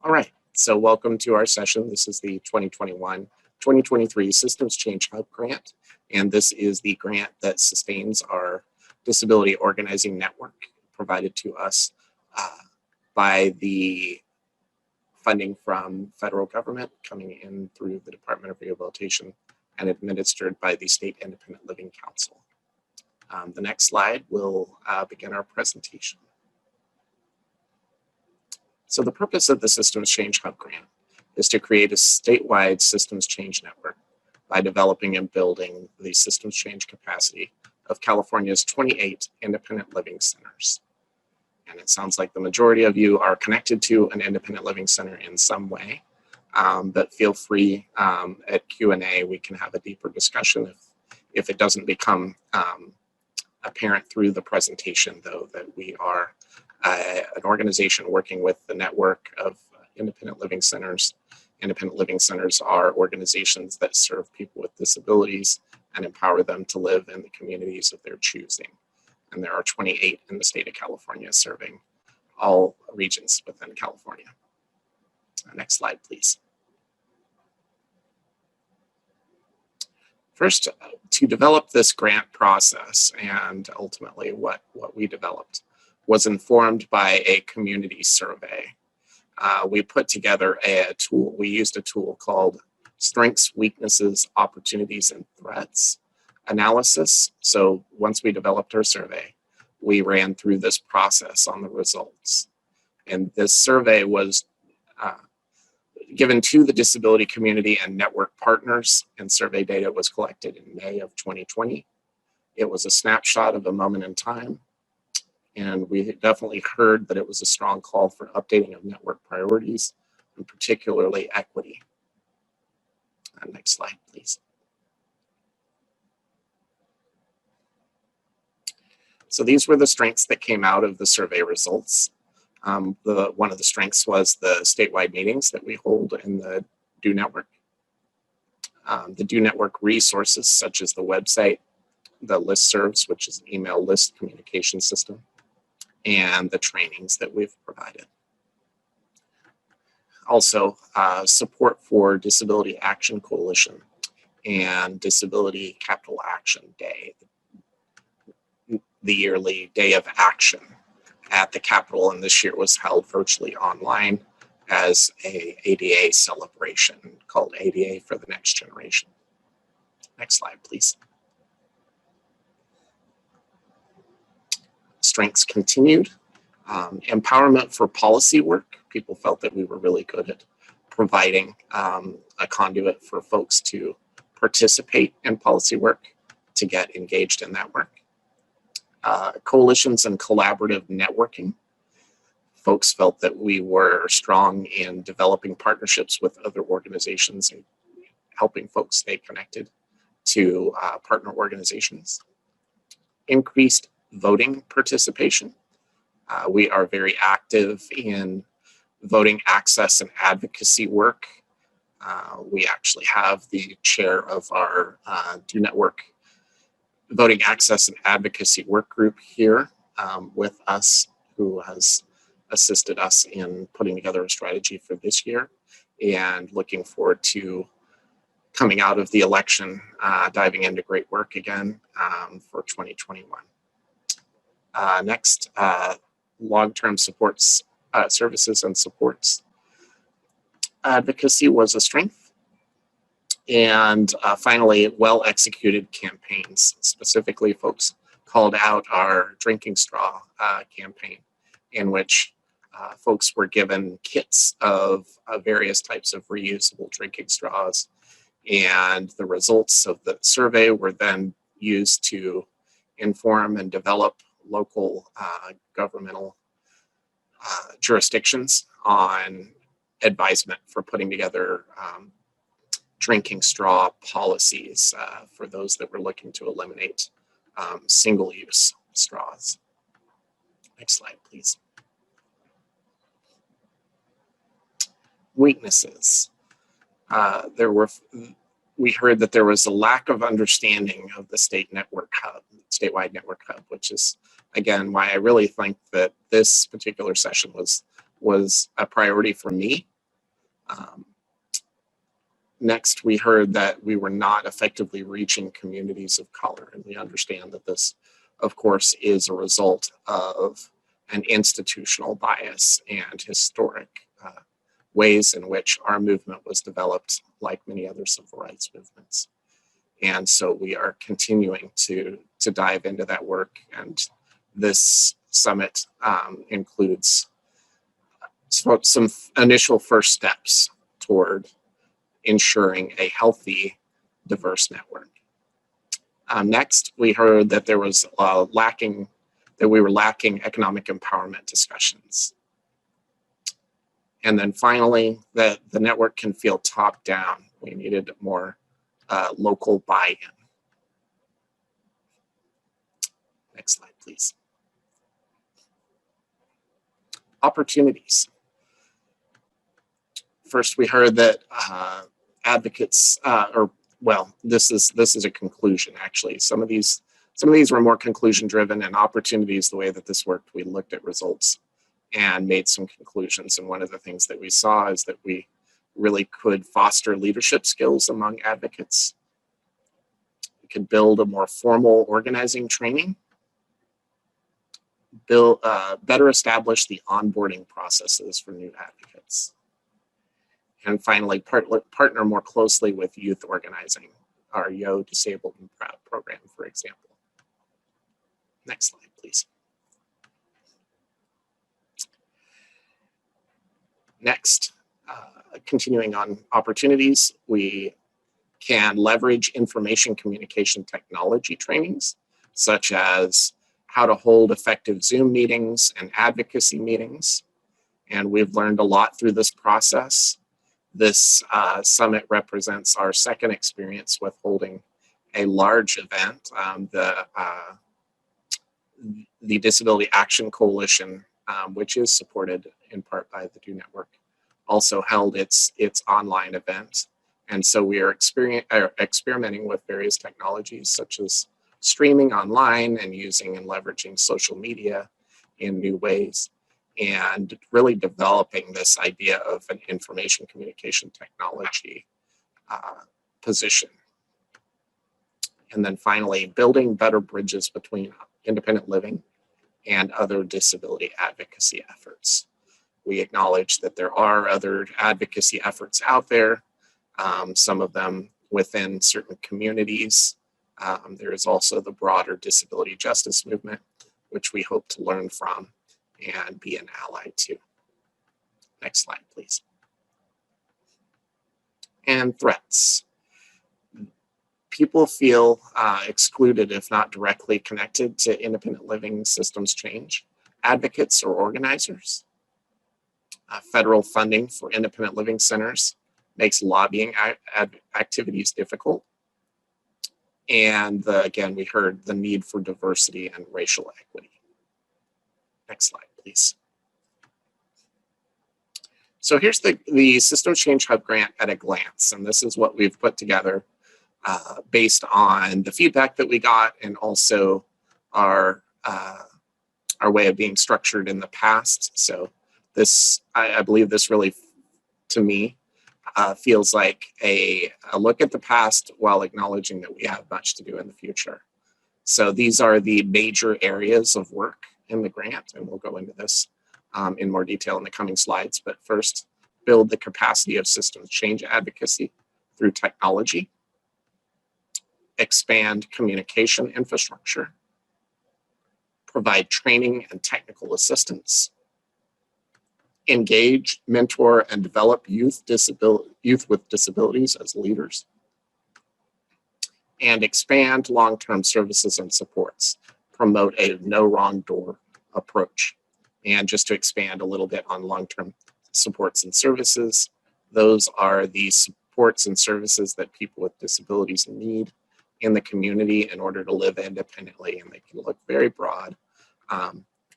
All right, so welcome to our session. This is the 2021-2023 Systems Change Hub grant, and this is the grant that sustains our disability organizing network provided to us by the funding from federal government coming in through the Department of Rehabilitation and administered by the State Independent Living Council. The next slide will begin our presentation. So the purpose of the Systems Change Hub grant is to create a statewide systems change network by developing and building the systems change capacity of California's 28 independent living centers. And it sounds like the majority of you are connected to an independent living center in some way, but feel free at Q&A, we can have a deeper discussion if it doesn't become apparent through the presentation, though, that we are an organization working with the network of independent living centers. Independent living centers are organizations that serve people with disabilities and empower them to live in the communities of their choosing. And there are 28 in the state of California serving all regions within California. Next slide, please. First, to develop this grant process and ultimately what we developed was informed by a community survey. We put together a tool. We used a tool called Strengths, Weaknesses, Opportunities, and Threats analysis. So once we developed our survey, we ran through this process on the results. And this survey was given to the disability community and network partners, and survey data was collected in May of 2020. It was a snapshot of a moment in time. And we definitely heard that it was a strong call for updating of network priorities, and particularly equity. Next slide, please. So these were the strengths that came out of the survey results. One of the strengths was the statewide meetings that we hold in the DO network. The DO network resources such as the website, the listservs, which is an email list communication system, and the trainings that we've provided. Also, support for Disability Action Coalition and Disability Capital Action Day, the yearly day of action at the Capitol, and this year was held virtually online as a ADA celebration called ADA for the Next Generation. Next slide, please. Strengths continued. Empowerment for policy work. People felt that we were really good at providing a conduit for folks to participate in policy work, to get engaged in that work. Coalitions and collaborative networking. Folks felt that we were strong in developing partnerships with other organizations and helping folks stay connected to partner organizations. Increased voting participation. We are very active in voting access and advocacy work. We actually have the chair of our DO network voting access and advocacy work group here with us, who has assisted us in putting together a strategy for this year, and looking forward to coming out of the election, diving into great work again for 2021. Next, long-term supports, services and supports. Advocacy was a strength. And finally, well-executed campaigns. Specifically, folks called out our drinking straw campaign, in which folks were given kits of various types of reusable drinking straws. And the results of the survey were then used to inform and develop local governmental jurisdictions on advisement for putting together drinking straw policies for those that were looking to eliminate single-use straws. Next slide, please. Weaknesses. We heard that there was a lack of understanding of the statewide network hub, which is, again, why I really think that this particular session was was a priority for me. Next, we heard that we were not effectively reaching communities of color, and we understand that this, of course, is a result of an institutional bias and historic ways in which our movement was developed, like many other civil rights movements. And so we are continuing to dive into that work, and this summit includes some initial first steps toward ensuring a healthy, diverse network. Next, we heard that there was we were lacking economic empowerment discussions. And then finally, that the network can feel top down. We needed more local buy-in. Next slide, please. Opportunities. First, we heard that advocates, this is a conclusion actually. Some of these were more conclusion driven, and opportunities, the way that this worked, we looked at results and made some conclusions. And one of the things that we saw is that we really could foster leadership skills among advocates. We could build a more formal organizing training, better establish the onboarding processes for new advocates. And finally, partner more closely with youth organizing, our Yo Disabled and Proud program, for example. Next slide, please. Next, continuing on opportunities, we can leverage information communication technology trainings, such as how to hold effective Zoom meetings and advocacy meetings. And we've learned a lot through this process. This summit represents our second experience with holding a large event. The Disability Action Coalition, which is supported in part by the DO Network, also held its online event. And so we are experimenting with various technologies such as streaming online and using and leveraging social media in new ways, and really developing this idea of an information communication technology position. And then finally, building better bridges between independent living and other disability advocacy efforts. We acknowledge that there are other advocacy efforts out there, some of them within certain communities. There is also the broader disability justice movement, which we hope to learn from and be an ally to. Next slide, please. And threats. People feel excluded if not directly connected to independent living systems change. Advocates or organizers. Federal funding for independent living centers makes lobbying activities difficult. And again, we heard the need for diversity and racial equity. Next slide, please. So here's the Systems Change Hub grant at a glance, and this is what we've put together based on the feedback that we got, and also our way of being structured in the past. So this, I believe this really, to me, feels like a look at the past while acknowledging that we have much to do in the future. So these are the major areas of work in the grant, and we'll go into this in more detail in the coming slides. But first, build the capacity of systems change advocacy through technology, expand communication infrastructure, provide training and technical assistance, engage, mentor, and develop youth with disabilities as leaders, and expand long-term services and supports, promote a no wrong door approach. And just to expand a little bit on long-term supports and services, those are the supports and services that people with disabilities need in the community in order to live independently, and they can look very broad.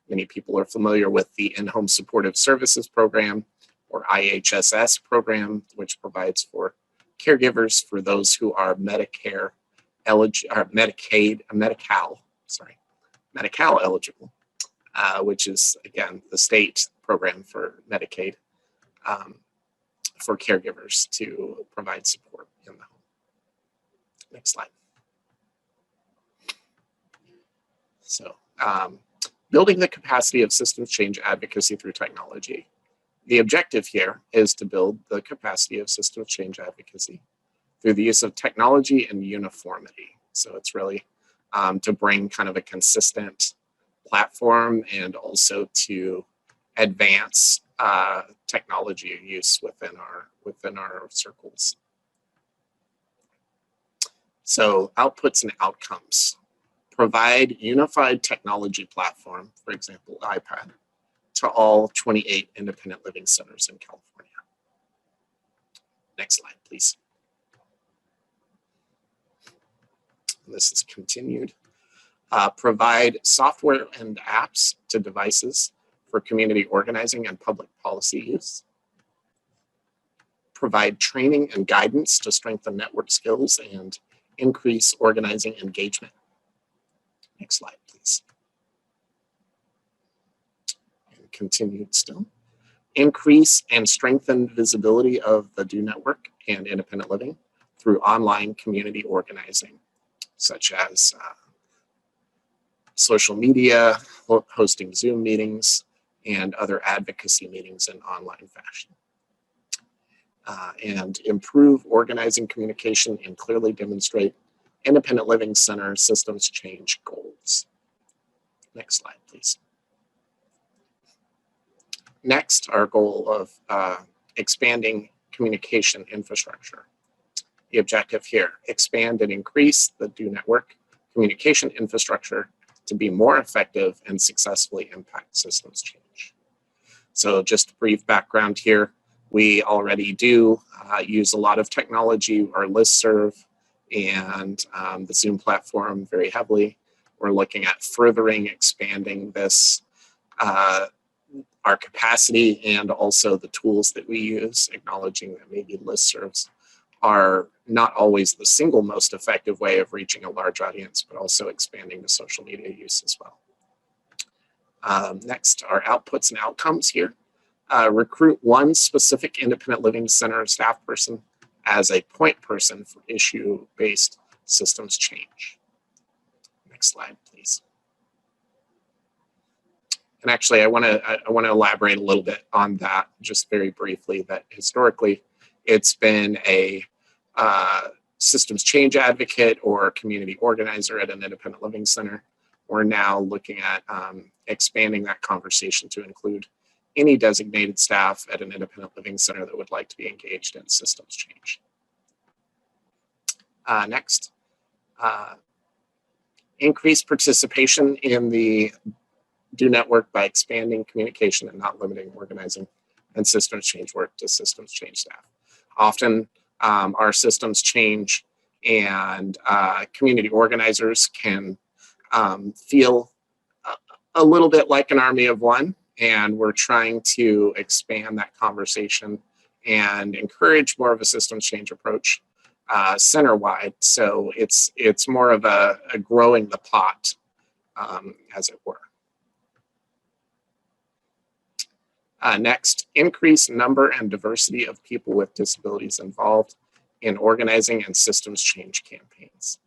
Many people are familiar with the In-Home Supportive Services Program, or IHSS program, which provides for caregivers for those who are Medicare eligible, or Medi-Cal eligible, which is, again, the state program for Medicaid for caregivers to provide support in the home. Next slide. So, building the capacity of systems change advocacy through technology. The objective here is to build the capacity of systems change advocacy through the use of technology and uniformity. So it's really to bring kind of a consistent platform and also to advance technology use within our circles. So outputs and outcomes. Provide unified technology platform, for example, iPad, to all 28 independent living centers in California. Next slide, please. This is continued. Provide software and apps to devices for community organizing and public policy use. Provide training and guidance to strengthen network skills and increase organizing engagement. Next slide, please. And continued still. Increase and strengthen visibility of the DO network and independent living through online community organizing, such as social media, hosting Zoom meetings, and other advocacy meetings in online fashion. And improve organizing communication and clearly demonstrate independent living center systems change goals. Next slide, please. Next, our goal of expanding communication infrastructure. The objective here, expand and increase the DO network communication infrastructure to be more effective and successfully impact systems change. So just a brief background here. We already do use a lot of technology, our listserv and the Zoom platform very heavily. We're looking at furthering expanding this, our capacity and also the tools that we use, acknowledging that maybe listservs are not always the single most effective way of reaching a large audience, but also expanding the social media use as well. Next, our outputs and outcomes here. Recruit one specific independent living center staff person as a point person for issue-based systems change. Next slide, please. And actually, I want to elaborate a little bit on that, just very briefly. That historically, it's been a systems change advocate or community organizer at an independent living center. We're now looking at expanding that conversation to include any designated staff at an independent living center that would like to be engaged in systems change. Next, increase participation in the DO network by expanding communication and not limiting organizing and systems change work to systems change staff. Often our systems change and community organizers can feel a little bit like an army of one, and we're trying to expand that conversation and encourage more of a systems change approach center-wide. So it's more of a growing the pot, as it were. Next, increase number and diversity of people with disabilities involved in organizing and systems change campaigns.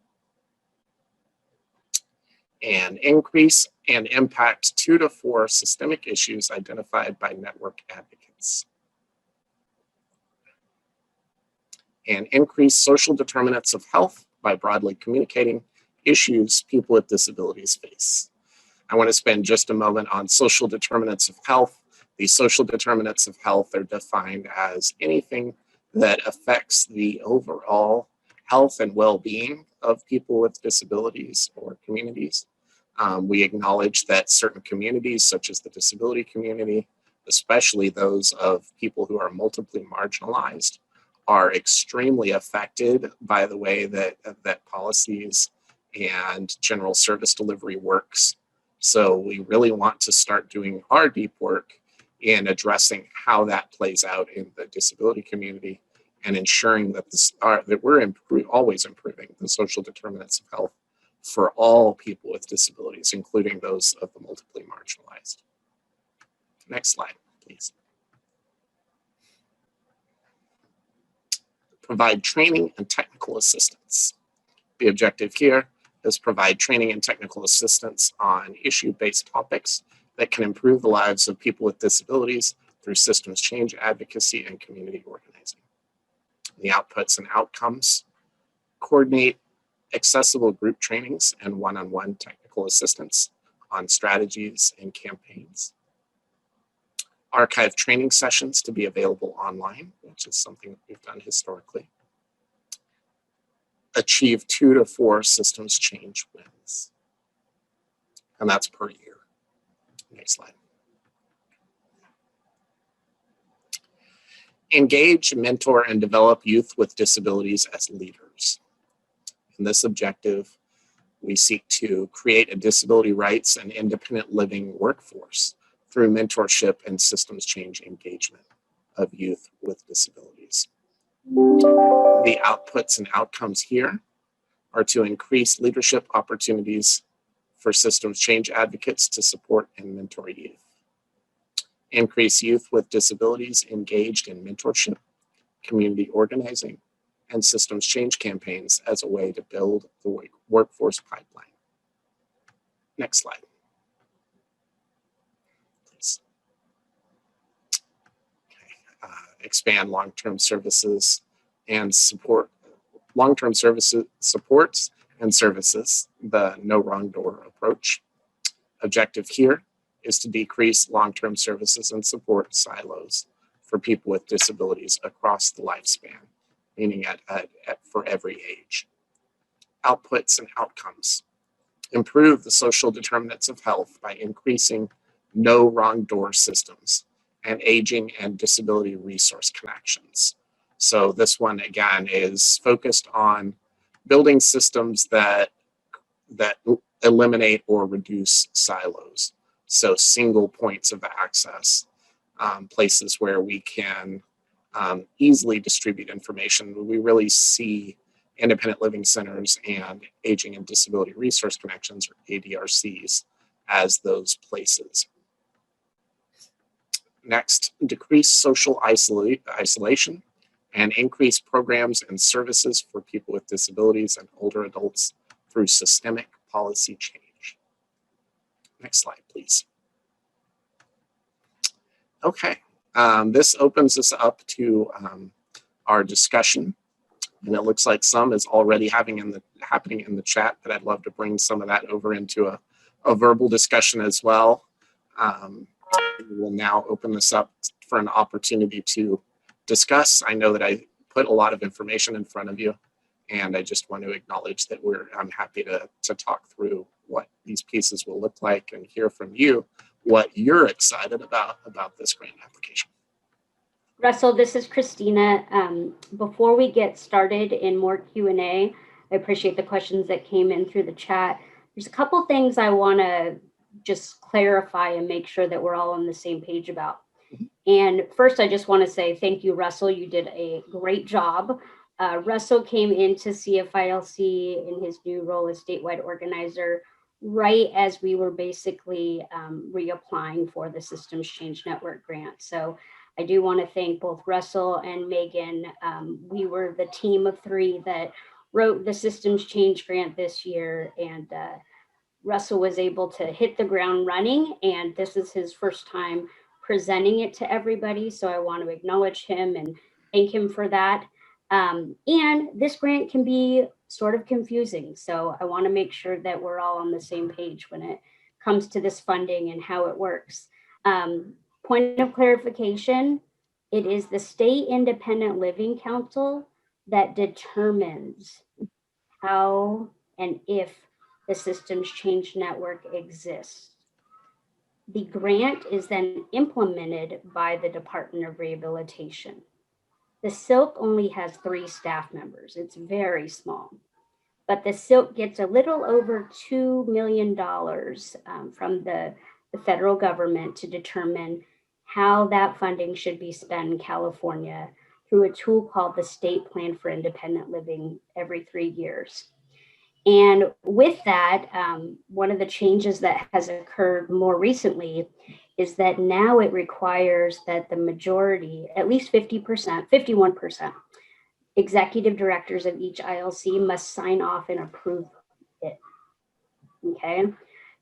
And increase and impact 2 to 4 systemic issues identified by network advocates. And increase social determinants of health by broadly communicating issues people with disabilities face. I want to spend just a moment on social determinants of health. These social determinants of health are defined as anything that affects the overall health and well-being of people with disabilities or communities. We acknowledge that certain communities, such as the disability community, especially those of people who are multiply marginalized, are extremely affected by the way that policies and general service delivery works. So we really want to start doing our deep work in addressing how that plays out in the disability community and ensuring that that we're always improving the social determinants of health for all people with disabilities, including those of the multiply marginalized. Next slide, please. Provide training and technical assistance. The objective here is provide training and technical assistance on issue-based topics that can improve the lives of people with disabilities through systems change, advocacy, and community organizing. The outputs and outcomes: coordinate accessible group trainings and one-on-one technical assistance on strategies and campaigns. Archive training sessions to be available online, which is something that we've done historically. Achieve 2 to 4 systems change wins. And that's per year. Next slide. Engage, mentor, and develop youth with disabilities as leaders. In this objective, we seek to create a disability rights and independent living workforce through mentorship and systems change engagement of youth with disabilities. The outputs and outcomes here are to increase leadership opportunities for systems change advocates to support and mentor youth. Increase youth with disabilities engaged in mentorship, community organizing, and systems change campaigns as a way to build the workforce pipeline. Next slide. Please. Okay. Expand long-term services and support, long-term services supports and services, the no wrong door approach. Objective here is to decrease long-term services and support silos for people with disabilities across the lifespan, meaning for every age. Outputs and outcomes: improve the social determinants of health by increasing no wrong door systems and aging and disability resource connections. So this one, again, is focused on building systems that eliminate or reduce silos. So single points of access, places where we can easily distribute information. We really see independent living centers and aging and disability resource connections, or ADRCs, as those places. Next, decrease social isolation and increase programs and services for people with disabilities and older adults through systemic policy change. Next slide, please. Okay, this opens us up to our discussion, and it looks like some is already happening in the chat, but I'd love to bring some of that over into a verbal discussion as well. We will now open this up for an opportunity to discuss. I know that I put a lot of information in front of you, and I just want to acknowledge that I'm happy to talk through what these pieces will look like and hear from you what you're excited about this grant application. Russell, this is Christina. Before we get started in more Q&A, I appreciate the questions that came in through the chat. There's a couple things I want to just clarify and make sure that we're all on the same page about. And first, I just want to say thank you, Russell. You did a great job. Russell came into CFILC in his new role as statewide organizer right as we were basically reapplying for the Systems Change Network grant. So I do want to thank both Russell and Megan. We were the team of 3 that wrote the Systems Change grant this year, and Russell was able to hit the ground running, and this is his first time presenting it to everybody. So I want to acknowledge him and thank him for that. And this grant can be sort of confusing. So I want to make sure that we're all on the same page when it comes to this funding and how it works. Point of clarification, it is the State Independent Living Council that determines how and if the Systems Change Network exists. The grant is then implemented by the Department of Rehabilitation. The SILC only has 3 staff members. It's very small, but the SILC gets a little over $2 million from the federal government to determine how that funding should be spent in California through a tool called the State Plan for Independent Living every 3 years. And with that, one of the changes that has occurred more recently is that now it requires that the majority, at least 50%, 51%, executive directors of each ILC must sign off and approve it. Okay.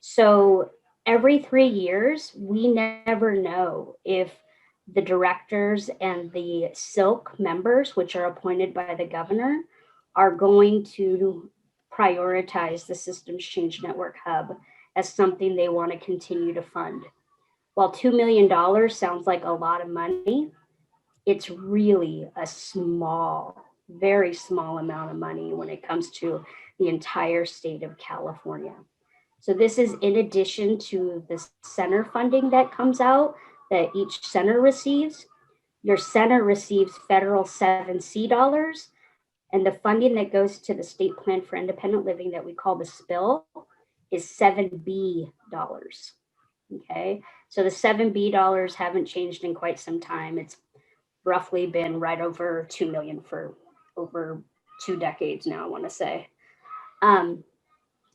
So every 3 years, we never know if the directors and the SILC members, which are appointed by the governor, are going to prioritize the Systems Change Network Hub as something they want to continue to fund. While $2 million sounds like a lot of money, it's really a small, very small amount of money when it comes to the entire state of California. So this is in addition to the center funding that comes out that each center receives. Your center receives federal 7C dollars, and the funding that goes to the state plan for independent living that we call the SPIL is 7B dollars. Okay, so the 7B dollars haven't changed in quite some time. It's roughly been right over 2 million for over 2 decades now, I want to say.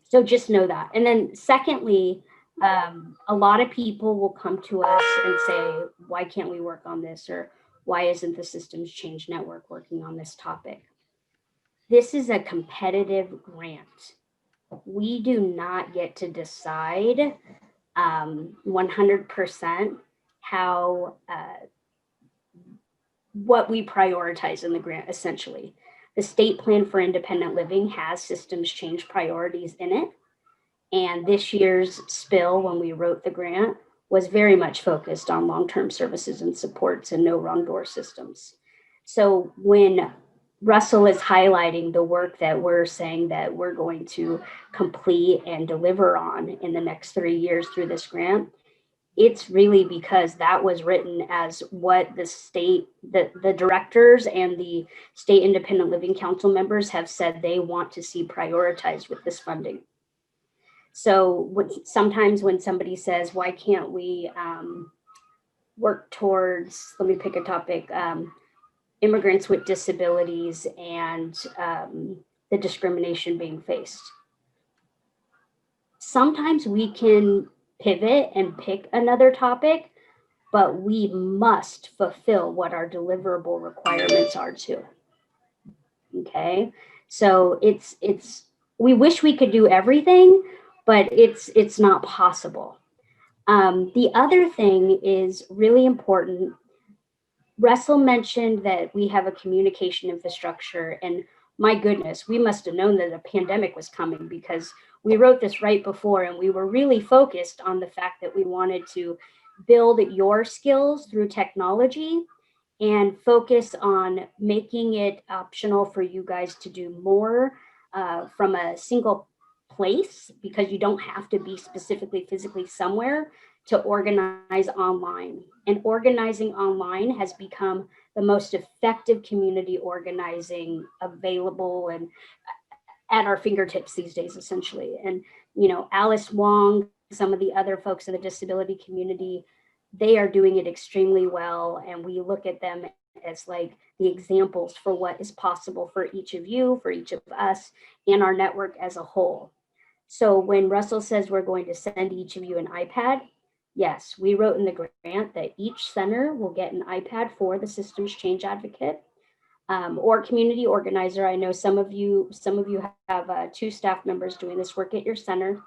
So just know that. And then secondly, a lot of people will come to us and say, why can't we work on this? Or why isn't the Systems Change Network working on this topic? This is a competitive grant. We do not get to decide 100% how what we prioritize in the grant, essentially. The state plan for independent living has systems change priorities in it. And this year's spill, when we wrote the grant, was very much focused on long-term services and supports and no wrong door systems. So when Russell is highlighting the work that we're saying that we're going to complete and deliver on in the next 3 years through this grant, it's really because that was written as what the state, the directors and the state independent living council members have said they want to see prioritized with this funding. So sometimes when somebody says, why can't we work towards, let me pick a topic, immigrants with disabilities and the discrimination being faced. Sometimes we can pivot and pick another topic, but we must fulfill what our deliverable requirements are too. Okay, so we wish we could do everything, but it's not possible. The other thing is really important. Russell mentioned that we have a communication infrastructure, and my goodness, we must have known that a pandemic was coming because we wrote this right before, and we were really focused on the fact that we wanted to build your skills through technology and focus on making it optional for you guys to do more from a single place, because you don't have to be specifically physically somewhere to organize online. And organizing online has become the most effective community organizing available and at our fingertips these days, essentially. And, you know, Alice Wong, some of the other folks in the disability community, they are doing it extremely well. And we look at them as like the examples for what is possible for each of you, for each of us, and our network as a whole. So when Russell says we're going to send each of you an iPad, yes, we wrote in the grant that each center will get an iPad for the systems change advocate or community organizer. I know some of you have 2 staff members doing this work at your center.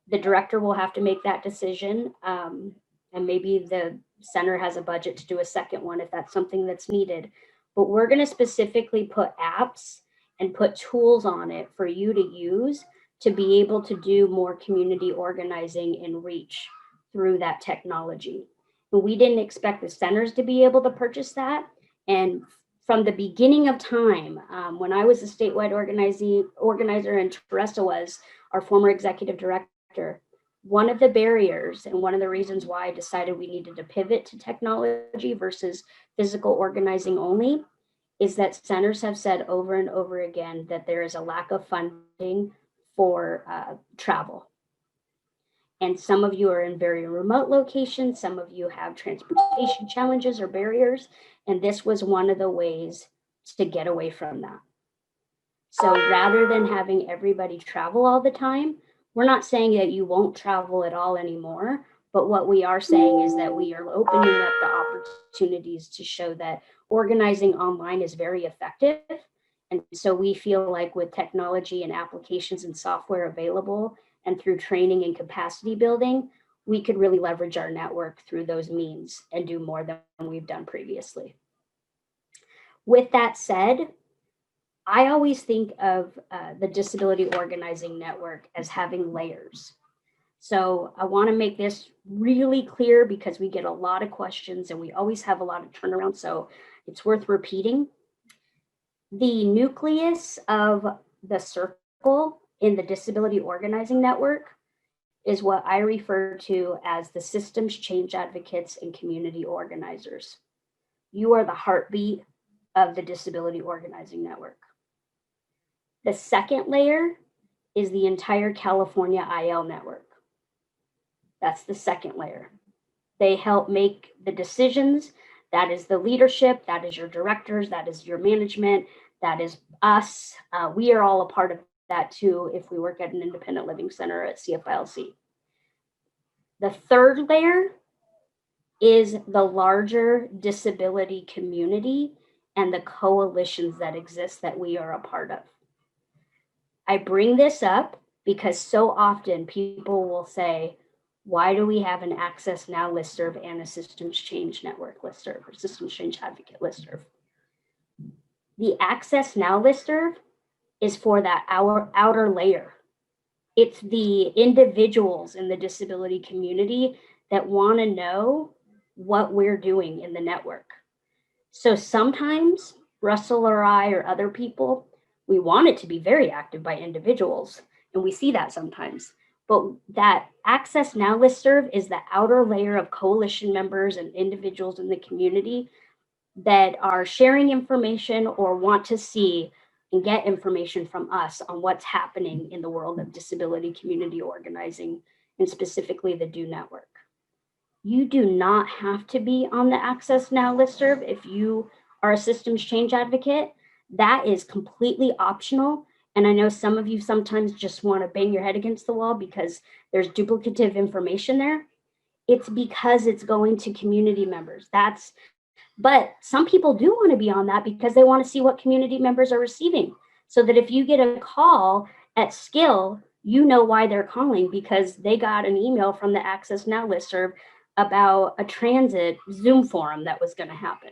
The director will have to make that decision, and maybe the center has a budget to do a second one if that's something that's needed. But we're going to specifically put apps and put tools on it for you to use to be able to do more community organizing and reach through that technology. But we didn't expect the centers to be able to purchase that. And from the beginning of time, when I was a statewide organizer and Teresa was our former executive director, one of the barriers and one of the reasons why I decided we needed to pivot to technology versus physical organizing only is that centers have said over and over again that there is a lack of funding for travel. And some of you are in very remote locations. Some of you have transportation challenges or barriers. And this was one of the ways to get away from that. So rather than having everybody travel all the time, we're not saying that you won't travel at all anymore, But what we are saying is that we are opening up the opportunities to show that organizing online is very effective. And so we feel like with technology and applications and software available, and through training and capacity building, we could really leverage our network through those means and do more than we've done previously. With that said, I always think of the Disability Organizing Network as having layers. So I want to make this really clear because we get a lot of questions and we always have a lot of turnaround. So it's worth repeating. The nucleus of the circle in the Disability Organizing Network is what I refer to as the systems change advocates and community organizers. You are the heartbeat of the Disability Organizing Network. The second layer is the entire California IL network. That's the second layer. They help make the decisions. That is the leadership, that is your directors, that is your management, that is us. We are all a part of that too if we work at an independent living center at CFILC. The third layer is the larger disability community and the coalitions that exist that we are a part of. I bring this up because so often people will say, why do we have an Access Now listserv and a Systems Change Network listserv or Systems Change Advocate listserv? The Access Now listserv is for that outer layer. It's the individuals in the disability community that want to know what we're doing in the network. So sometimes Russell or I or other people, we want it to be very active by individuals, and we see that sometimes. But that Access Now listserv is the outer layer of coalition members and individuals in the community that are sharing information or want to see and get information from us on what's happening in the world of disability community organizing, and specifically the DO network. You do not have to be on the Access Now listserv if you are a systems change advocate. That is completely optional. And I know some of you sometimes just want to bang your head against the wall because there's duplicative information there. It's because it's going to community members. But some people do want to be on that because they want to see what community members are receiving. So that if you get a call at Skill, you know why they're calling because they got an email from the Access Now listserv about a transit Zoom forum that was going to happen.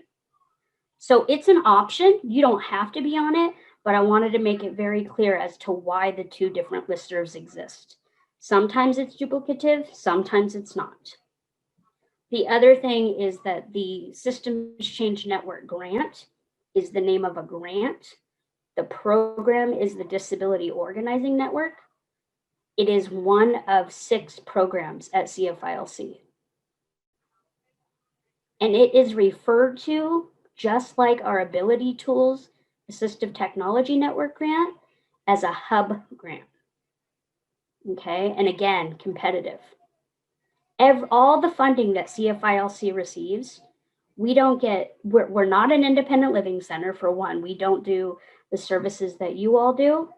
So it's an option. You don't have to be on it, but I wanted to make it very clear as to why the two different listservs exist. Sometimes it's duplicative, sometimes it's not. The other thing is that the Systems Change Network grant is the name of a grant. The program is the Disability Organizing Network. It is one of 6 programs at CFILC. And it is referred to, just like our Ability Tools Assistive Technology Network grant, as a hub grant. Okay, and again, competitive. All the funding that CFILC receives, we don't get, we're not an independent living center for one. We don't do the services that you all do.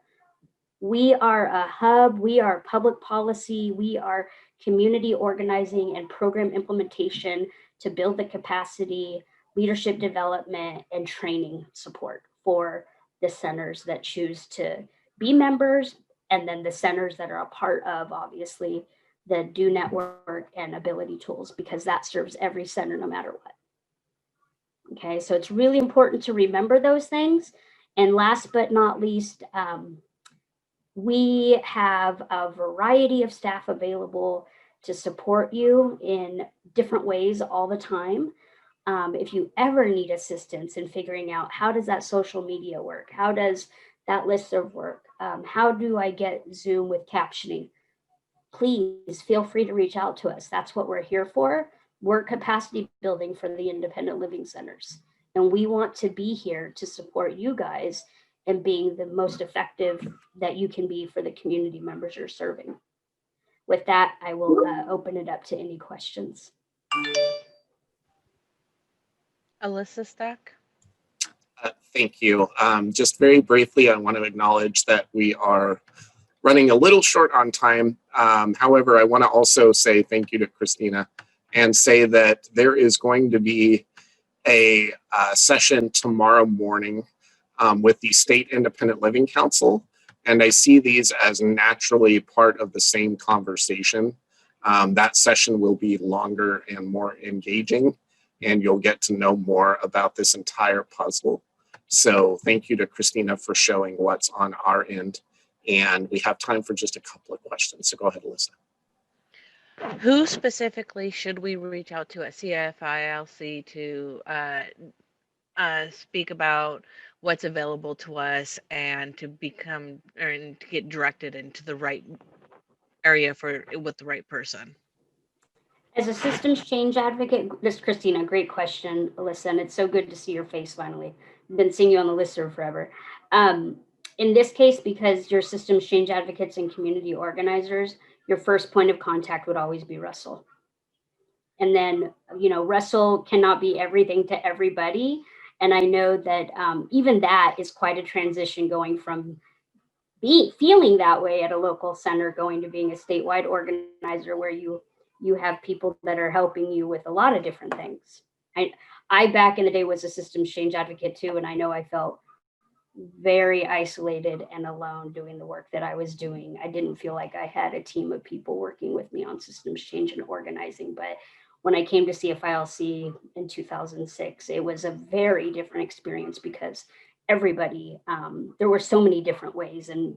We are a hub, we are public policy, we are community organizing and program implementation to build the capacity, leadership development, and training support for the centers that choose to be members, and then the centers that are a part of, obviously, the DO network and Ability Tools, because that serves every center no matter what. Okay, so it's really important to remember those things. And last but not least, we have a variety of staff available to support you in different ways all the time. If you ever need assistance in figuring out how does that social media work? How does that listserv work? How do I get Zoom with captioning? Please feel free to reach out to us. That's what we're here for. We're capacity building for the independent living centers. And we want to be here to support you guys and being the most effective that you can be for the community members you're serving. With that, I will open it up to any questions. Alyssa Stack. Thank you. Just very briefly, I want to acknowledge that we are running a little short on time. However, I want to also say thank you to Christina and say that there is going to be a session tomorrow morning with the State Independent Living Council. And I see these as naturally part of the same conversation. That session will be longer and more engaging, and you'll get to know more about this entire puzzle. So thank you to Christina for showing what's on our end. And we have time for just a couple of questions. So go ahead, Alyssa. Who specifically should we reach out to at CFILC to speak about what's available to us and to become and to get directed into the right area with the right person? As a systems change advocate, this is Christina, great question, Alyssa, and it's so good to see your face finally. I've been seeing you on the listserv forever. In this case, because you're systems change advocates and community organizers, your first point of contact would always be Russell. And then, Russell cannot be everything to everybody. And I know that even that is quite a transition, going from feeling that way at a local center, going to being a statewide organizer where you have people that are helping you with a lot of different things. I back in the day was a systems change advocate too, and I know I felt very isolated and alone doing the work that I was doing. I didn't feel like I had a team of people working with me on systems change and organizing. But when I came to CFILC in 2006, it was a very different experience because everybody, there were so many different ways and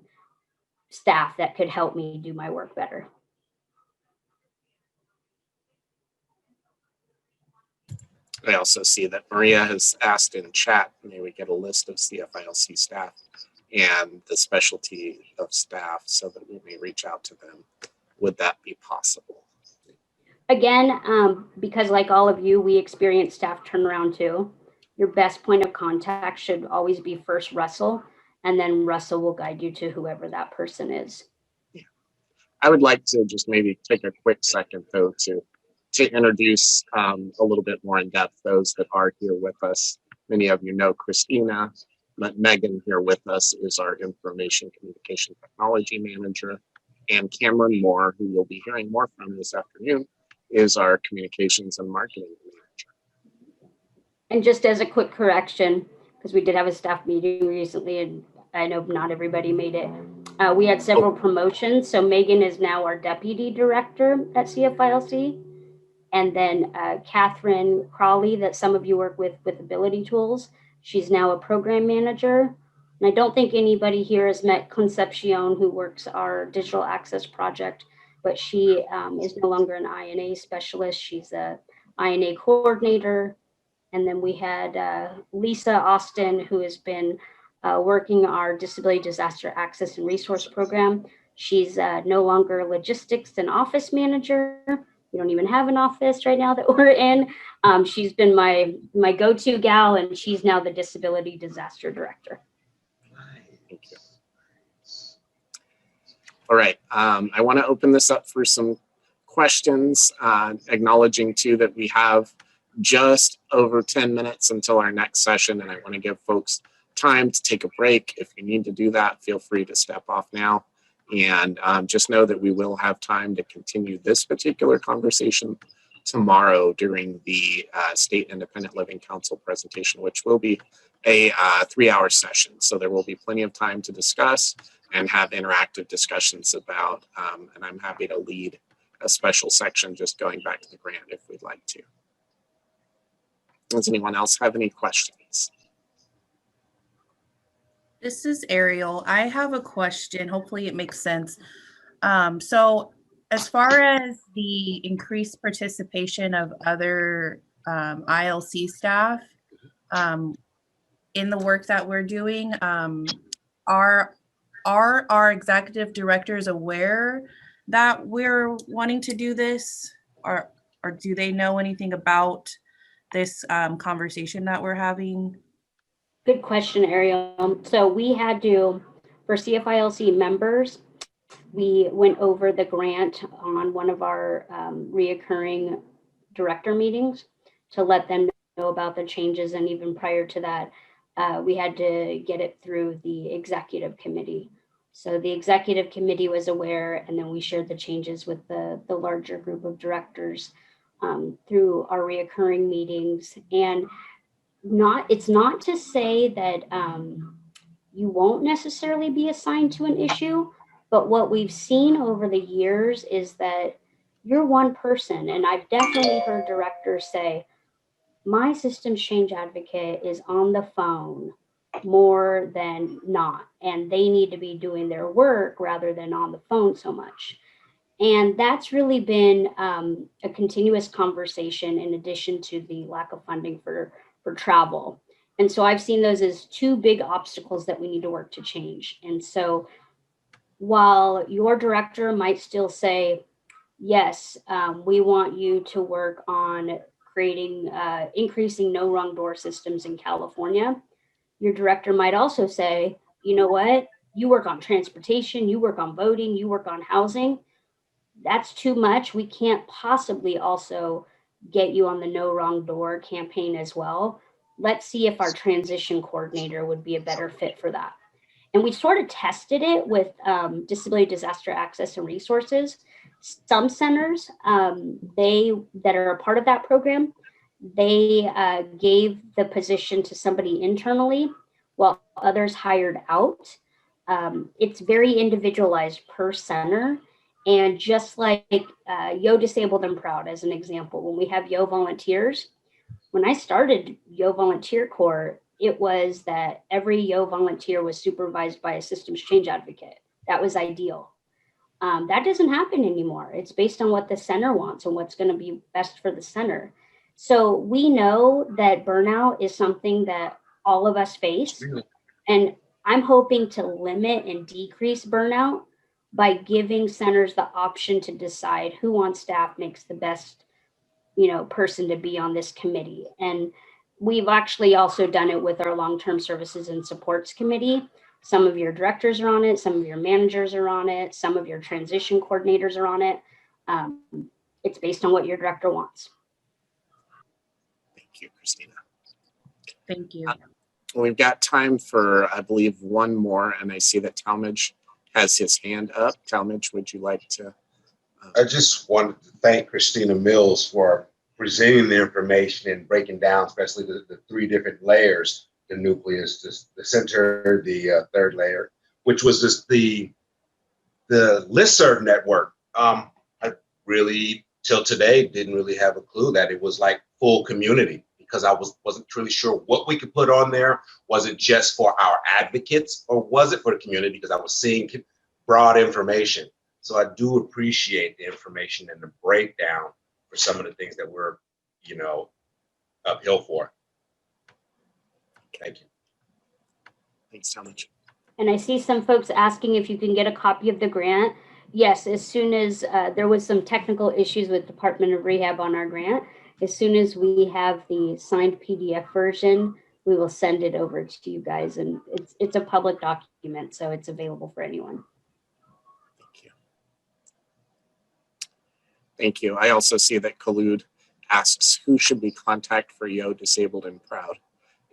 staff that could help me do my work better. I also see that Maria has asked in chat, may we get a list of CFILC staff and the specialty of staff so that we may reach out to them. Would that be possible? Again, because like all of you, we experience staff turnaround too. Your best point of contact should always be first Russell, and then Russell will guide you to whoever that person is. Yeah. I would like to just maybe take a quick second though to introduce a little bit more in depth those that are here with us. Many of you know Christina. Megan here with us is our Information Communication Technology Manager, and Cameron Moore, who you'll be hearing more from this afternoon, is our Communications and Marketing Manager. And just as a quick correction, because we did have a staff meeting recently, and I know not everybody made it. We had several promotions. So Megan is now our Deputy Director at CFILC. And then Catherine Crawley, that some of you work with Ability Tools, she's now a Program Manager. And I don't think anybody here has met Concepcion, who works our Digital Access Project, but she is no longer an INA specialist. She's a INA coordinator. And then we had Lisa Austin, who has been working our Disability Disaster Access and Resource Program. She's no longer Logistics and Office Manager. We don't even have an office right now that we're in. She's been my go-to gal, and she's now the Disability Disaster Director. Thank you. All right, I want to open this up for some questions, acknowledging too that we have just over 10 minutes until our next session, and I want to give folks time to take a break. If you need to do that, feel free to step off now. And just know that we will have time to continue this particular conversation tomorrow during the State Independent Living Council presentation, which will be a 3-hour session. So there will be plenty of time to discuss and have interactive discussions about, and I'm happy to lead a special section just going back to the grant if we'd like to. Does anyone else have any questions? This is Ariel. I have a question. Hopefully it makes sense. So as far as the increased participation of other ILC staff in the work that we're doing, are our executive directors aware that we're wanting to do this, or do they know anything about this conversation that we're having? Good question, Ariel. So we had to, for CFILC members, we went over the grant on one of our reoccurring director meetings to let them know about the changes. And even prior to that, we had to get it through the executive committee. So the executive committee was aware, and then we shared the changes with the larger group of directors through our reoccurring meetings. And it's not to say that you won't necessarily be assigned to an issue, but what we've seen over the years is that you're one person. And I've definitely heard directors say, my systems change advocate is on the phone more than not, and they need to be doing their work rather than on the phone so much. And that's really been a continuous conversation in addition to the lack of funding for travel. And so I've seen those as two big obstacles that we need to work to change. And so while your director might still say, yes, we want you to work on creating, increasing no wrong door systems in California, your director might also say, you know what, you work on transportation, you work on voting, you work on housing. That's too much. We can't possibly also get you on the no wrong door campaign as well. Let's see if our transition coordinator would be a better fit for that. And we sort of tested it with disability disaster access and resources. Some centers, they that are a part of that program, they gave the position to somebody internally, while others hired out. It's very individualized per center. And just like Yo Disabled and Proud, as an example, when we have Yo volunteers, when I started Yo Volunteer Corps, it was that every Yo volunteer was supervised by a systems change advocate. That was ideal. That doesn't happen anymore. It's based on what the center wants and what's going to be best for the center. So we know that burnout is something that all of us face. And I'm hoping to limit and decrease burnout by giving centers the option to decide who on staff makes the best person to be on this committee. And we've actually also done it with our long-term services and supports committee. Some of your directors are on it, some of your managers are on it, some of your transition coordinators are on it. It's based on what your director wants. Thank you, Christina. Thank you. We've got time for, I believe, one more, and I see that Talmadge has his hand up. Talmadge, would you like to? I just wanted to thank Christina Mills for presenting the information and breaking down, especially the three different layers, the nucleus, the center, the third layer, which was just the listserv network. I really, till today, didn't really have a clue that it was like full community, because I wasn't really sure what we could put on there. Was it just for our advocates, or was it for the community? Because I was seeing broad information. So I do appreciate the information and the breakdown for some of the things that we're, uphill for. Thank you. Thanks, Talmadge. And I see some folks asking if you can get a copy of the grant. Yes, as soon as there was some technical issues with Department of Rehab on our grant, as soon as we have the signed PDF version, we will send it over to you guys. And it's a public document, so it's available for anyone. Thank you. Thank you. I also see that Khalud asks, who should we contact for Yo Disabled and Proud?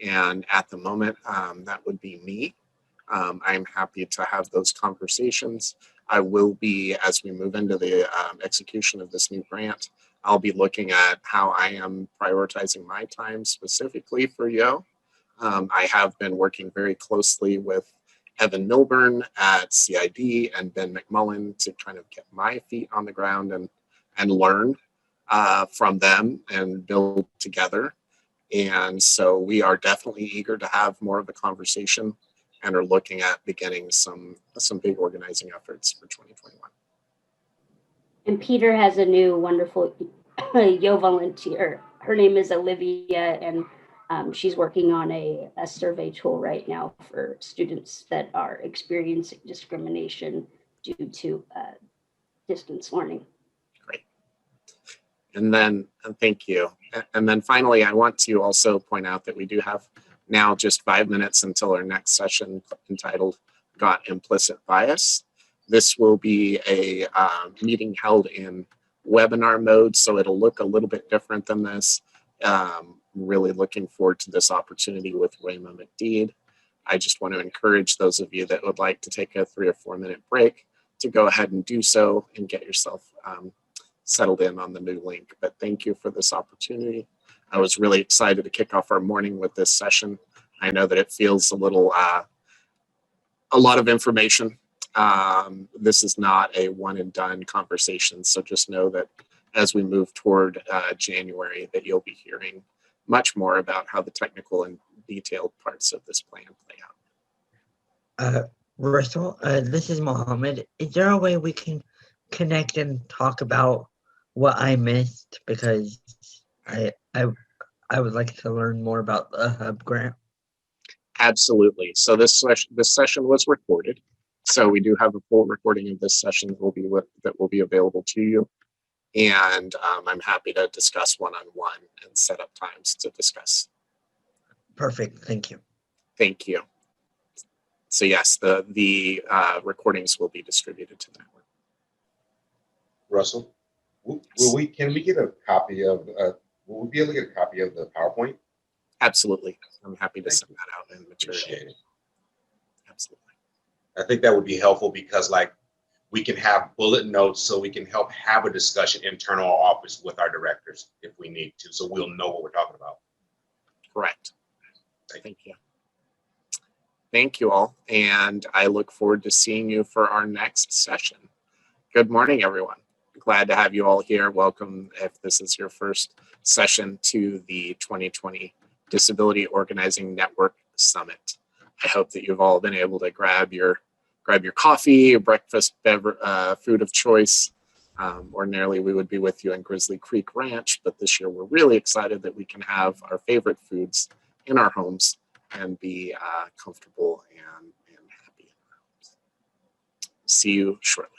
And at the moment, that would be me. I'm happy to have those conversations. I will be, as we move into the execution of this new grant, I'll be looking at how I am prioritizing my time specifically for Yo. I have been working very closely with Evan Milburn at CID and Ben McMullen to kind of get my feet on the ground and learn from them and build together. And so we are definitely eager to have more of the conversation and are looking at beginning some big organizing efforts for 2021. And Peter has a new wonderful Yo volunteer. Her name is Olivia, and she's working on a survey tool right now for students that are experiencing discrimination due to distance learning. Great. And then, thank you. And then finally, I want to also point out that we do have now just 5 minutes until our next session entitled Got Implicit Bias. This will be a meeting held in webinar mode, so it'll look a little bit different than this. Really looking forward to this opportunity with Rayma McDeed. I just want to encourage those of you that would like to take a 3 or 4 minute break to go ahead and do so and get yourself settled in on the new link. But thank you for this opportunity. I was really excited to kick off our morning with this session. I know that it feels a lot of information. This is not a one and done conversation. So just know that as we move toward January, that you'll be hearing much more about how the technical and detailed parts of this plan play out. Russell, this is Mohammed. Is there a way we can connect and talk about what I missed? Because I would like to learn more about the Hub grant. Absolutely. So this session was recorded. So we do have a full recording of this session that will be available to you. And I'm happy to discuss one-on-one and set up times to discuss. Perfect. Thank you. Thank you. So yes, the recordings will be distributed to the network. Russell, can we get a copy of, will we be able to get a copy of the PowerPoint? Absolutely. I'm happy to Thank send that out in material. Appreciate it. Absolutely. I think that would be helpful because like we can have bullet notes so we can help have a discussion internal office with our directors if we need to. So we'll know what we're talking about. Correct. Thank you. Thank you all. And I look forward to seeing you for our next session. Good morning, everyone. Glad to have you all here. Welcome if this is your first session to the 2020 Disability Organizing Network Summit. I hope that you've all been able to grab your coffee, your breakfast, food of choice. Ordinarily, we would be with you in Grizzly Creek Ranch, but this year we're really excited that we can have our favorite foods in our homes and be comfortable and happy in our homes. See you shortly.